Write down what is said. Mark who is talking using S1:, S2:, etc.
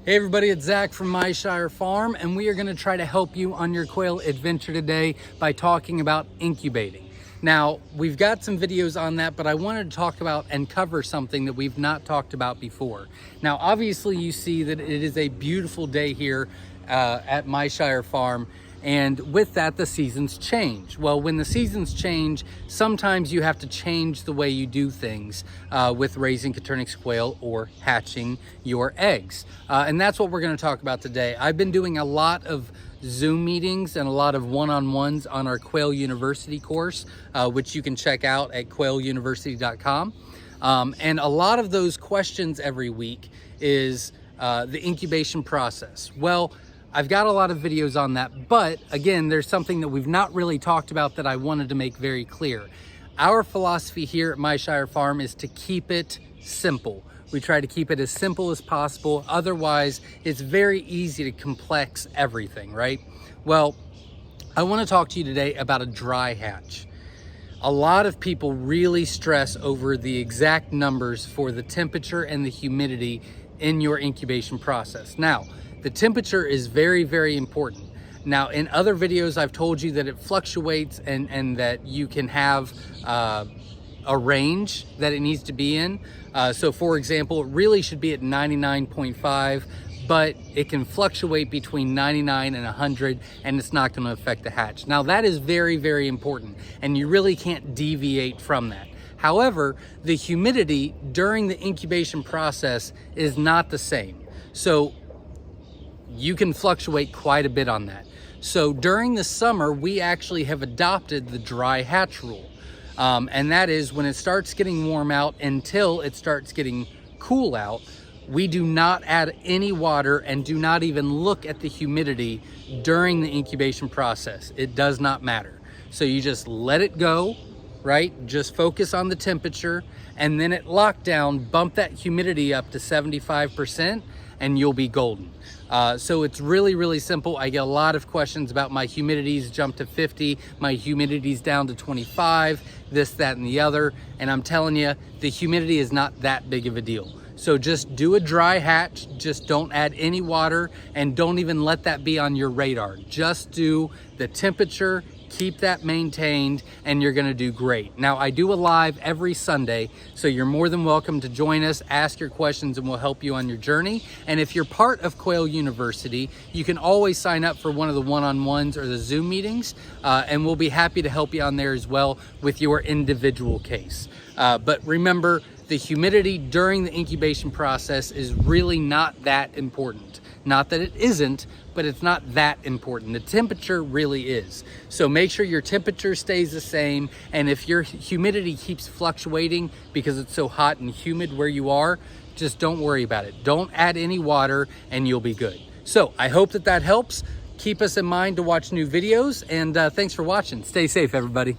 S1: Hey everybody, it's Zach from Myshire Farm, and we are going to try to help you on your quail adventure today by talking about incubating. Now, we've got some videos on that, but I wanted to talk about and cover something that we've not talked about before. Now, obviously you see that it is a beautiful day here at Myshire Farm, and with that, the seasons change. Well, when the seasons change, sometimes you have to change the way you do things with raising Coturnix quail or hatching your eggs. And that's what we're gonna talk about today. I've been doing a lot of Zoom meetings and a lot of one-on-ones on our Quail University course, which you can check out at quailuniversity.com. And a lot of those questions every week is the incubation process. Well, I've got a lot of videos on that, but again, there's something that we've not really talked about that I wanted to make very clear. Our philosophy here at Myshire Farm is to keep it simple. We try to keep it as simple as possible. Otherwise, it's very easy to complex everything, right? Well, I want to talk to you today about a dry hatch. A lot of people really stress over the exact numbers for the temperature and the humidity in your incubation process. Now, the temperature is very, very important. Now, in other videos, I've told you that it fluctuates and that you can have a range that it needs to be in. So for example, it really should be at 99.5, but it can fluctuate between 99 and 100, and it's not going to affect the hatch. Now, that is very, very important, and you really can't deviate from that. However, the humidity during the incubation process is not the same. So you can fluctuate quite a bit on that. So during the summer, we actually have adopted the dry hatch rule. And that is when it starts getting warm out until it starts getting cool out, we do not add any water and do not even look at the humidity during the incubation process. It does not matter. So you just let it go, right? Just focus on the temperature, and then at lockdown, bump that humidity up to 75% and you'll be golden. So it's really, really simple. I get a lot of questions about my humidities jumped to 50, my humidity's down to 25, this, that, and the other. And I'm telling you, the humidity is not that big of a deal. So just do a dry hatch, just don't add any water, and don't even let that be on your radar. Just do the temperature, keep that maintained, and you're gonna do great. Now, I do a live every Sunday, so you're more than welcome to join us, ask your questions, and we'll help you on your journey. And if you're part of Quail University, you can always sign up for one of the one-on-ones or the Zoom meetings, and we'll be happy to help you on there as well with your individual case. But remember, the humidity during the incubation process is really not that important. Not that it isn't, but it's not that important. The temperature really is. So make sure your temperature stays the same, and if your humidity keeps fluctuating because it's so hot and humid where you are, just don't worry about it. Don't add any water and you'll be good. So I hope that helps. Keep us in mind to watch new videos, and thanks for watching. Stay safe, everybody.